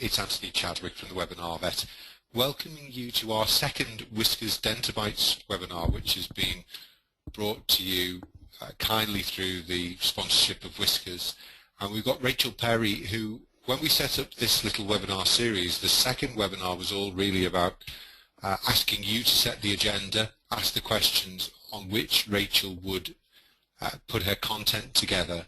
it's Anthony Chadwick from the Webinar Vet, welcoming you to our second Whiskers Dentabites webinar, which is being brought to you kindly through the sponsorship of Whiskers. And we've got Rachel Perry, who, when we set up this little webinar series, the second webinar was all really about asking you to set the agenda, ask the questions on which Rachel would put her content together,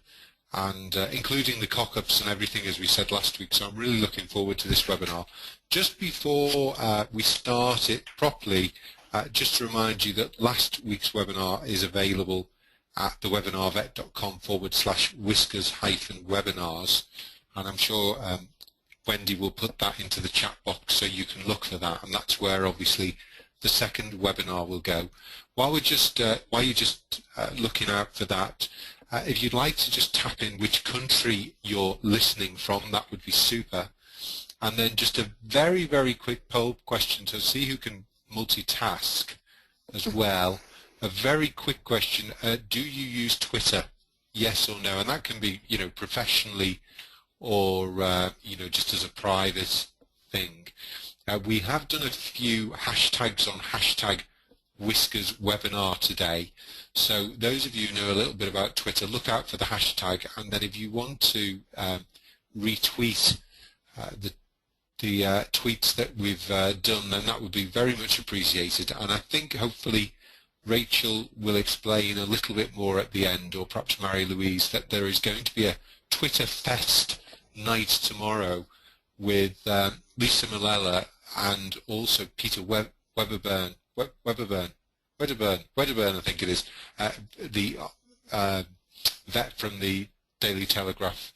and including the cock-ups and everything, as we said last week. So I'm really looking forward to this webinar. Just before we start it properly, just to remind you that last week's webinar is available at thewebinarvet.com/whiskers-webinars, and I'm sure Wendy will put that into the chat box so you can look for that, and that's where obviously the second webinar will go. While you're just looking out for that, if you'd like to just tap in which country you're listening from, that would be super. And then just a very, very quick poll question to see who can multitask as well. A very quick question, do you use Twitter? Yes or no? And that can be, professionally or, just as a private thing. We have done a few hashtags on hashtag Whiskers webinar today. So those of you who know a little bit about Twitter, look out for the hashtag, and then if you want to retweet the tweets that we've done, then that would be very much appreciated. And I think hopefully Rachel will explain a little bit more at the end, or perhaps Marie-Louise, that there is going to be a Twitter Fest night tomorrow with Lisa Malella and also Peter Wedderburn, I think it is, the vet from the Daily Telegraph.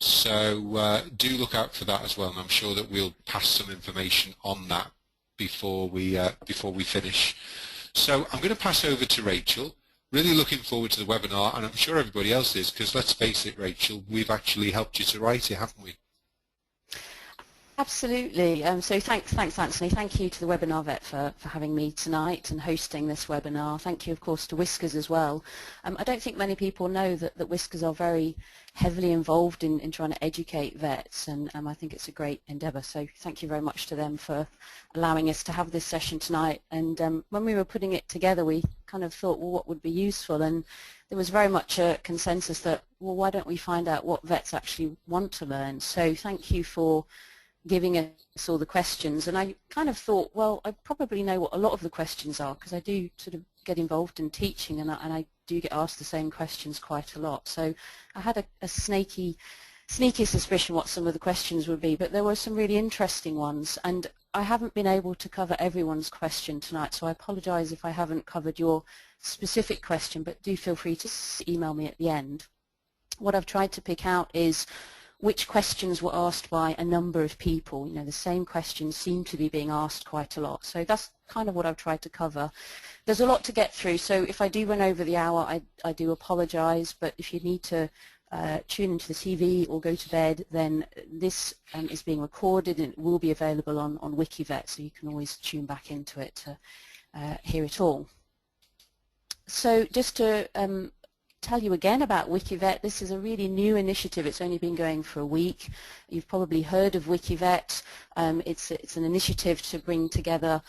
So do look out for that as well, and I'm sure that we'll pass some information on that before we finish. So I'm going to pass over to Rachel. Really looking forward to the webinar, and I'm sure everybody else is, because let's face it, Rachel, we've actually helped you to write it, haven't we? Absolutely. So thanks, Anthony. Thank you to the Webinar Vet for having me tonight and hosting this webinar. Thank you, of course, to Whiskers as well. I don't think many people know that Whiskers are very heavily involved in trying to educate vets, and I think it's a great endeavour. So thank you very much to them for allowing us to have this session tonight. And when we were putting it together, we kind of thought, well, what would be useful? And there was very much a consensus that, well, why don't we find out what vets actually want to learn? So thank you for giving us all the questions. And I kind of thought, well, I probably know what a lot of the questions are, because I do sort of get involved in teaching, and I do get asked the same questions quite a lot. So I had a sneaky suspicion what some of the questions would be, but there were some really interesting ones, and I haven't been able to cover everyone's question tonight, so I apologise if I haven't covered your specific question, but do feel free to email me at the end. What I've tried to pick out is which questions were asked by a number of people. The same questions seem to be being asked quite a lot. So that's kind of what I've tried to cover. There's a lot to get through, so if I do run over the hour, I do apologise, but if you need to tune into the TV or go to bed, then this is being recorded and it will be available on WikiVet, so you can always tune back into it to hear it all. So just to tell you again about WikiVet, this is a really new initiative. It's only been going for a week. You've probably heard of WikiVet. It's an initiative to bring together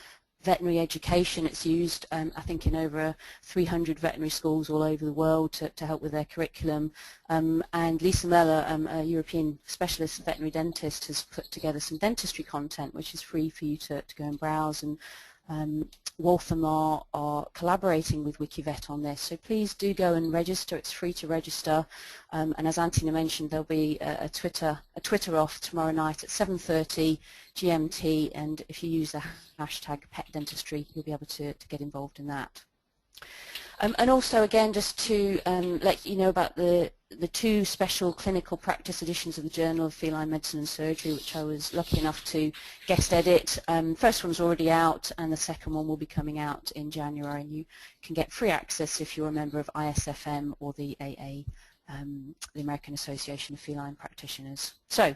veterinary education. It's used, I think, in over 300 veterinary schools all over the world to help with their curriculum. And Lisa Meller, a European specialist veterinary dentist, has put together some dentistry content, which is free for you to go and browse. And Waltham are collaborating with WikiVet on this, so please do go and register. It's free to register, and as Anthony mentioned, there'll be a Twitter off tomorrow night at 7:30 GMT, and if you use the hashtag PetDentistry, you'll be able to get involved in that. And also, again, just to let you know about the two special clinical practice editions of the Journal of Feline Medicine and Surgery, which I was lucky enough to guest edit. First one's already out, and the second one will be coming out in January. And you can get free access if you're a member of ISFM or the AA, the American Association of Feline Practitioners. So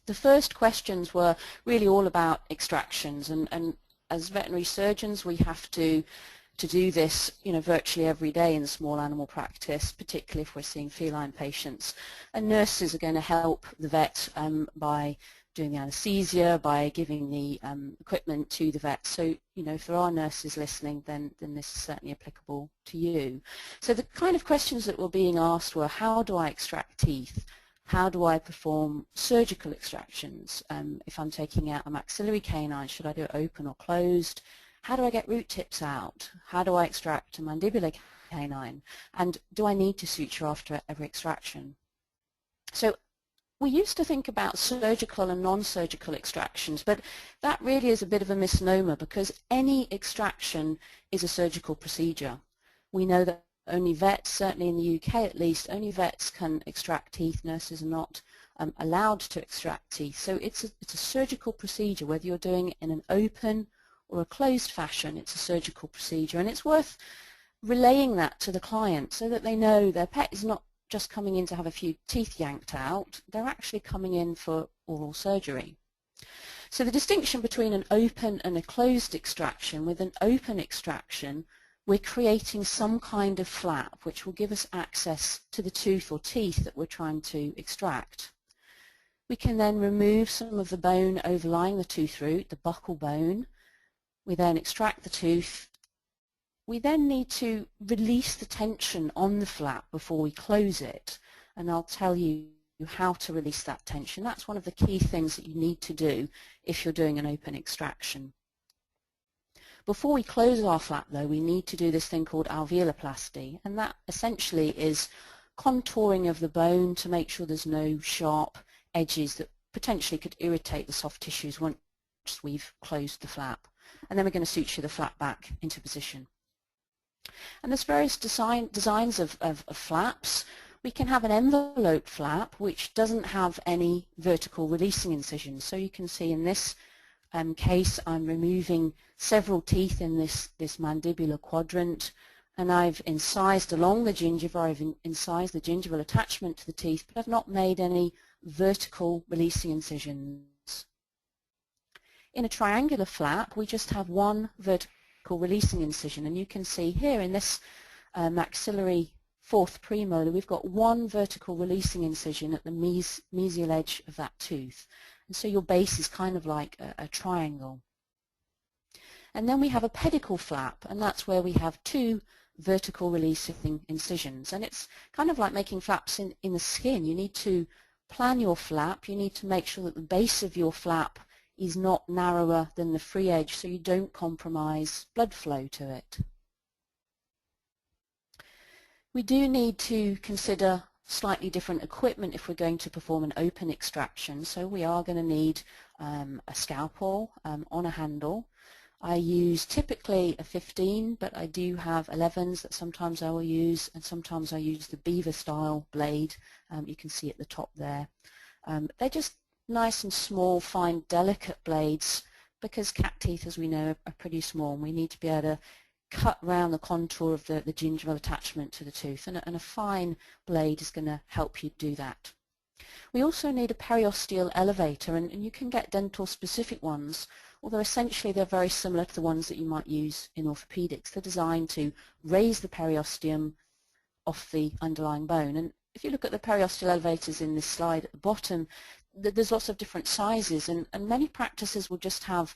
the first questions were really all about extractions, and as veterinary surgeons, we have to do this, virtually every day in small animal practice, particularly if we're seeing feline patients. And nurses are going to help the vet by doing the anaesthesia, by giving the equipment to the vet. So, you know, if there are nurses listening, then this is certainly applicable to you. So the kind of questions that were being asked were, how do I extract teeth? How do I perform surgical extractions? If I'm taking out a maxillary canine, should I do it open or closed? How do I get root tips out? How do I extract a mandibular canine? And do I need to suture after every extraction? So we used to think about surgical and non-surgical extractions, but that really is a bit of a misnomer, because any extraction is a surgical procedure. We know that only vets, certainly in the UK at least, only vets can extract teeth. Nurses are not allowed to extract teeth. So it's a surgical procedure, whether you're doing it in an open or a closed fashion. It's a surgical procedure, and it's worth relaying that to the client so that they know their pet is not just coming in to have a few teeth yanked out. They're actually coming in for oral surgery. So the distinction between an open and a closed extraction: with an open extraction, we're creating some kind of flap which will give us access to the tooth or teeth that we're trying to extract. We can then remove some of the bone overlying the tooth root, the buccal bone. We then extract the tooth. We then need to release the tension on the flap before we close it, and I'll tell you how to release that tension. That's one of the key things that you need to do if you're doing an open extraction. Before we close our flap, though, we need to do this thing called alveoloplasty, and that essentially is contouring of the bone to make sure there's no sharp edges that potentially could irritate the soft tissues once we've closed the flap. And then we're going to suture the flap back into position. And there's various designs of flaps. We can have an envelope flap which doesn't have any vertical releasing incisions. So you can see in this case I'm removing several teeth in this mandibular quadrant, and I've incised along the gingiva. I've incised the gingival attachment to the teeth, but I've not made any vertical releasing incisions. In a triangular flap, we just have one vertical releasing incision, and you can see here in this maxillary fourth premolar we've got one vertical releasing incision at the mesial edge of that tooth, and so your base is kind of like a triangle. And then we have a pedicle flap, and that's where we have two vertical releasing incisions, and it's kind of like making flaps in the skin. You need to plan your flap. You need to make sure that the base of your flap is not narrower than the free edge, so you don't compromise blood flow to it. We do need to consider slightly different equipment if we're going to perform an open extraction. So we are going to need a scalpel on a handle. I use typically a 15, but I do have 11s that sometimes I will use, and sometimes I use the beaver style blade. You can see at the top there. They're just nice and small, fine, delicate blades, because cat teeth, as we know, are pretty small, and we need to be able to cut around the contour of the gingival attachment to the tooth, and a fine blade is going to help you do that. We also need a periosteal elevator, and you can get dental specific ones, although essentially they're very similar to the ones that you might use in orthopedics. They're designed to raise the periosteum off the underlying bone, and if you look at the periosteal elevators in this slide at the bottom, there's lots of different sizes, and many practices will just have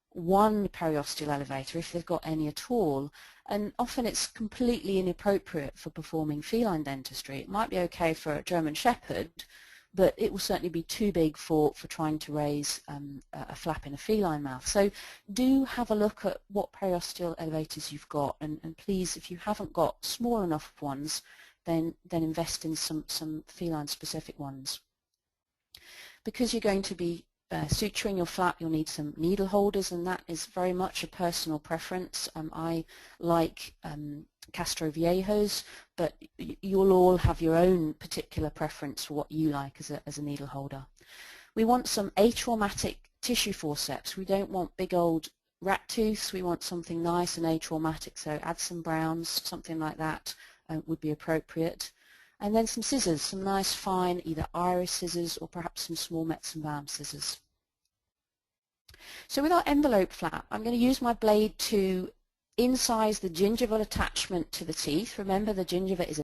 one periosteal elevator if they've got any at all, and often it's completely inappropriate for performing feline dentistry. It might be okay for a German Shepherd, but it will certainly be too big for trying to raise a flap in a feline mouth. So do have a look at what periosteal elevators you've got, and please, if you haven't got small enough ones, then invest in some feline specific ones. Because you're going to be suturing your flap, you'll need some needle holders, and that is very much a personal preference. I like Castro Viejos, but you'll all have your own particular preference for what you like as a needle holder. We want some atraumatic tissue forceps. We don't want big old rat tooths. We want something nice and atraumatic, so add some browns, something like that would be appropriate. And then some scissors, some nice fine either iris scissors or perhaps some small Metz & Baum scissors. So with our envelope flap, I'm going to use my blade to incise the gingival attachment to the teeth. Remember, the gingiva is